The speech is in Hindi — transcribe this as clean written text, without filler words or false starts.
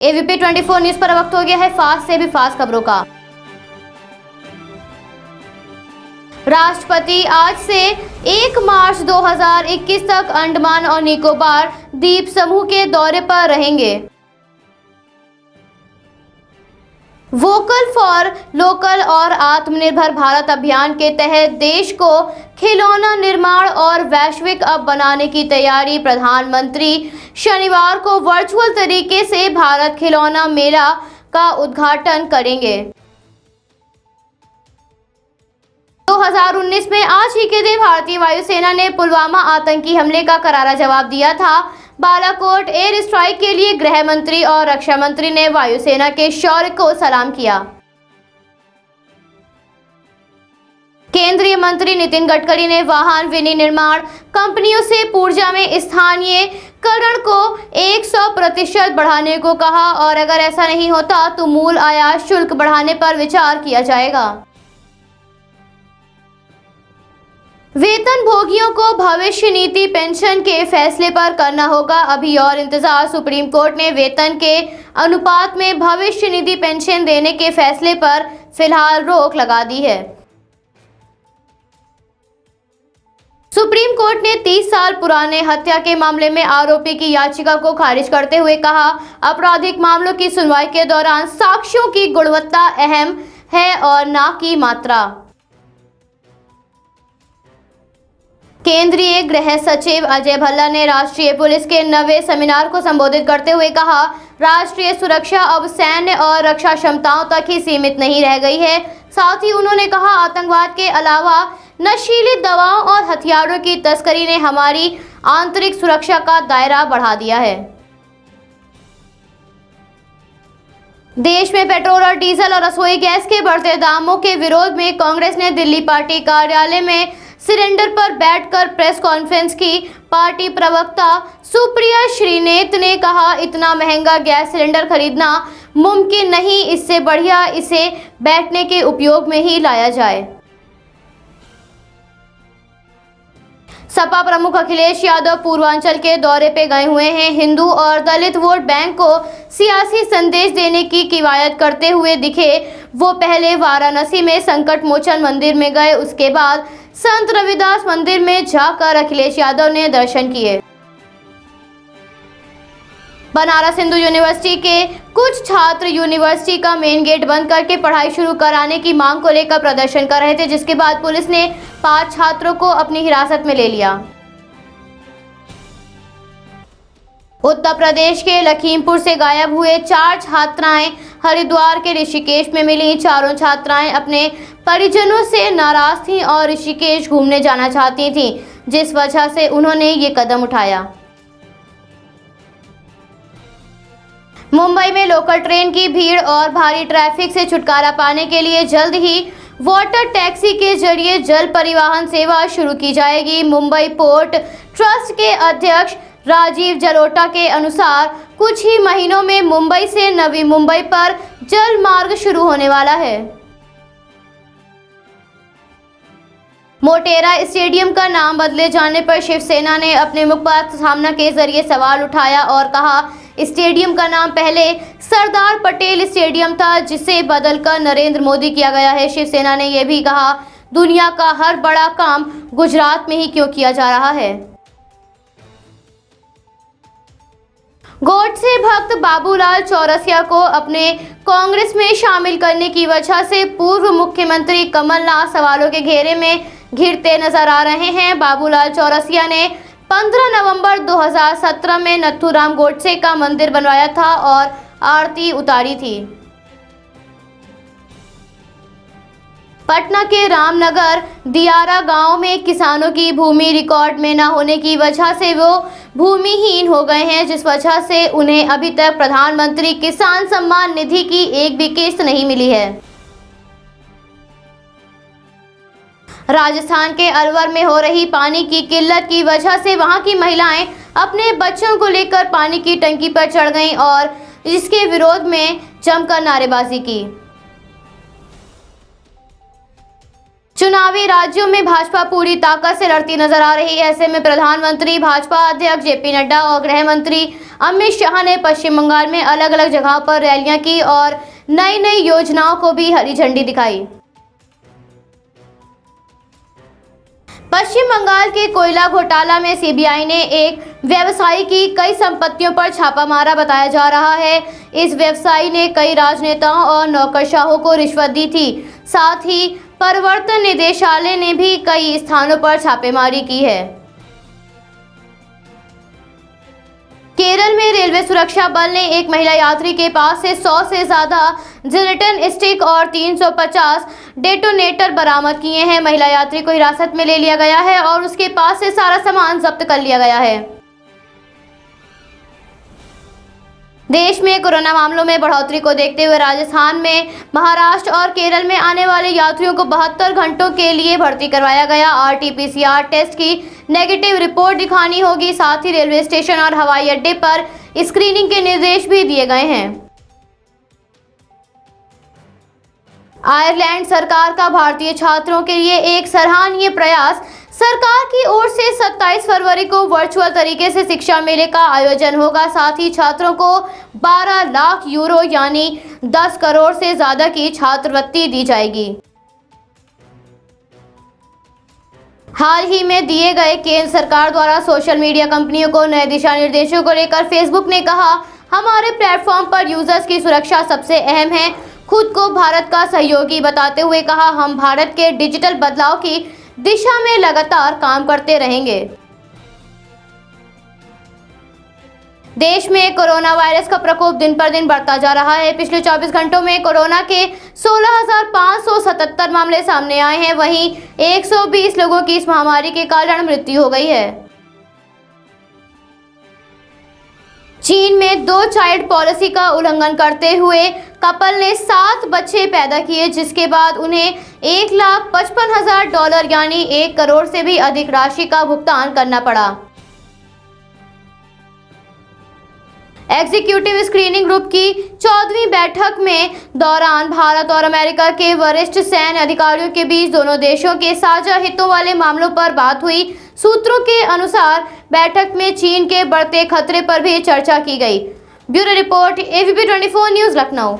एबीपी 24 न्यूज पर वक्त हो गया है फास्ट से भी फास्ट खबरों का। राष्ट्रपति आज से 1 मार्च 2021 तक अंडमान और निकोबार द्वीप समूह के दौरे पर रहेंगे। वोकल फॉर लोकल और आत्मनिर्भर भारत अभियान के तहत देश को खिलौना निर्माण और वैश्विक अब बनाने की तैयारी। प्रधानमंत्री शनिवार को वर्चुअल तरीके से भारत खिलौना मेला का उद्घाटन करेंगे। 2019 में आज ही के दिन भारतीय वायुसेना ने पुलवामा आतंकी हमले का करारा जवाब दिया था। बालाकोट एयर स्ट्राइक के लिए गृह मंत्री और रक्षा मंत्री ने वायुसेना के शौर्य को सलाम किया। केंद्रीय मंत्री नितिन गडकरी ने वाहन विनिर्माण कंपनियों से ऊर्जा में स्थानीयकरण को 100% बढ़ाने को कहा और अगर ऐसा नहीं होता तो मूल आयात शुल्क बढ़ाने पर विचार किया जाएगा। वेतन भोगियों को भविष्य नीति पेंशन के फैसले पर करना होगा अभी और इंतजार। सुप्रीम कोर्ट ने वेतन के अनुपात में भविष्य निधि पेंशन देने के फैसले पर फिलहाल रोक लगा दी है। सुप्रीम कोर्ट ने 30 साल पुराने हत्या के मामले में आरोपी की याचिका को खारिज करते हुए कहा, आपराधिक मामलों की सुनवाई के दौरान साक्ष्यों की गुणवत्ता अहम है और न कि मात्रा। केंद्रीय गृह सचिव अजय भल्ला ने राष्ट्रीय पुलिस के 9वें सेमिनार को संबोधित करते हुए कहा, राष्ट्रीय सुरक्षा अब सैन्य और रक्षा क्षमताओं तक ही सीमित नहीं रह गई है। साथ ही उन्होंने कहा, आतंकवाद के अलावा नशीली दवाओं और हथियारों की तस्करी ने हमारी आंतरिक सुरक्षा का दायरा बढ़ा दिया है। देश में पेट्रोल और डीजल और रसोई गैस के बढ़ते दामों के विरोध में कांग्रेस ने दिल्ली पार्टी कार्यालय में सिलेंडर पर बैठकर प्रेस कॉन्फ्रेंस की। पार्टी प्रवक्ता सुप्रिया श्रीनेत ने कहा, इतना महंगा गैस सिलेंडर खरीदना मुमकिन नहीं, इससे बढ़िया इसे बैठने के उपयोग में ही लाया जाए। सपा प्रमुख अखिलेश यादव पूर्वांचल के दौरे पे गए हुए हैं। हिंदू और दलित वोट बैंक को सियासी संदेश देने की किवायत करते हुए दिखे। वो पहले वाराणसी में संकट मोचन मंदिर में गए, उसके बाद संत रविदास मंदिर में जाकर अखिलेश यादव ने दर्शन किए। बनारस हिंदू यूनिवर्सिटी के कुछ छात्र यूनिवर्सिटी का मेन गेट बंद करके पढ़ाई शुरू कराने की मांग को लेकर प्रदर्शन कर रहे थे, जिसके बाद पुलिस ने 5 छात्रों को अपनी हिरासत में ले लिया। उत्तर प्रदेश के लखीमपुर से गायब हुए 4 छात्राएं हरिद्वार के ऋषिकेश में मिली। चारों छात्राएं अपने परिजनों से नाराज थीं और ऋषिकेश घूमने जाना चाहती थीं, जिस वजह से उन्होंने ये कदम उठाया। मुंबई में लोकल ट्रेन की भीड़ और भारी ट्रैफिक से छुटकारा पाने के लिए जल्द ही वाटर टैक्सी के जरिए जल परिवहन सेवा शुरू की जाएगी। मुंबई पोर्ट ट्रस्ट के अध्यक्ष राजीव जलोटा के अनुसार कुछ ही महीनों में मुंबई से नवी मुंबई पर जल मार्ग शुरू होने वाला है। मोटेरा स्टेडियम का नाम बदले जाने पर शिवसेना ने अपने मुखपात्र सामना के जरिए सवाल उठाया और कहा, स्टेडियम का नाम पहले सरदार पटेल स्टेडियम था, जिसे बदलकर नरेंद्र मोदी किया गया है। शिवसेना ने यह भी कहा, दुनिया का हर बड़ा काम गुजरात में ही क्यों किया जा रहा है। गोडसे भक्त बाबूलाल चौरसिया को अपने कांग्रेस में शामिल करने की वजह से पूर्व मुख्यमंत्री कमलनाथ सवालों के घेरे में घिरते नजर आ रहे हैं। बाबूलाल चौरसिया ने 15 नवंबर 2017 में नथुराम गोडसे का मंदिर बनवाया था और आरती उतारी थी। पटना के रामनगर दियारा गांव में किसानों की भूमि रिकॉर्ड में न होने की वजह से वो भूमिहीन हो गए हैं, जिस वजह से उन्हें अभी तक प्रधानमंत्री किसान सम्मान निधि की एक भी किस्त नहीं मिली है। राजस्थान के अलवर में हो रही पानी की किल्लत की वजह से वहां की महिलाएं अपने बच्चों को लेकर पानी की टंकी पर चढ़ गईं और इसके विरोध में जमकर नारेबाजी की। चुनावी राज्यों में भाजपा पूरी ताकत से लड़ती नजर आ रही है। ऐसे में प्रधानमंत्री, भाजपा अध्यक्ष जेपी नड्डा और गृह मंत्री अमित शाह ने पश्चिम बंगाल में अलग अलग जगहों पर रैलियां की और नई नई योजनाओं को भी हरी झंडी दिखाई। पश्चिम बंगाल के कोयला घोटाला में सीबीआई ने एक व्यवसायी की कई संपत्तियों पर छापा मारा बताया जा रहा है। इस व्यवसायी ने कई राजनेताओं और नौकरशाहों को रिश्वत दी थी। साथ ही प्रवर्तन निदेशालय ने भी कई स्थानों पर छापेमारी की है। केरल में रेलवे सुरक्षा बल ने एक महिला यात्री के पास से 100 से ज्यादा जिलेटिन स्टिक और 350 डेटोनेटर बरामद किए हैं। महिला यात्री को हिरासत में ले लिया गया है और उसके पास से सारा सामान जब्त कर लिया गया है। देश में कोरोना मामलों में बढ़ोतरी को देखते हुए राजस्थान में, महाराष्ट्र और केरल में आने वाले यात्रियों को 72 घंटों के लिए भर्ती करवाया गया। RT-PCR टेस्ट की नेगेटिव रिपोर्ट दिखानी होगी। साथ ही रेलवे स्टेशन और हवाई अड्डे पर स्क्रीनिंग के निर्देश भी दिए गए हैं। आयरलैंड सरकार का भारतीय छात्रों के लिए एक सराहनीय प्रयास। सरकार की ओर से 27 फरवरी को वर्चुअल तरीके से शिक्षा मेले का आयोजन होगा। साथ ही छात्रों को 12 लाख यूरो यानी 10 करोड़ से ज्यादा की छात्रवृत्ति दी जाएगी। हाल ही में दिए गए केंद्र सरकार द्वारा सोशल मीडिया कंपनियों को नए दिशा निर्देशों को लेकर फेसबुक ने कहा, हमारे प्लेटफॉर्म पर यूजर्स की सुरक्षा सबसे अहम है। खुद को भारत का सहयोगी बताते हुए कहा, हम भारत के डिजिटल बदलाव की दिशा में लगातार काम करते रहेंगे। देश में कोरोना वायरस का प्रकोप दिन पर दिन बढ़ता जा रहा है। पिछले 24 घंटों में कोरोना के 16,577 मामले सामने आए हैं। वहीं 120 लोगों की इस महामारी के कारण मृत्यु हो गई है। चीन में 2 चाइल्ड पॉलिसी का उल्लंघन करते हुए कपल ने 7 बच्चे पैदा किए, जिसके बाद उन्हें $1,55,000 यानी 1 करोड़ से भी अधिक राशि का भुगतान करना पड़ा। एग्जीक्यूटिव स्क्रीनिंग ग्रुप की 14वीं बैठक में दौरान भारत और अमेरिका के वरिष्ठ सैन्य अधिकारियों के बीच दोनों देशों के साझा हितों वाले मामलों पर बात हुई। सूत्रों के अनुसार बैठक में चीन के बढ़ते खतरे पर भी चर्चा की गई। Bureau report, AVP 24 news, Lucknow.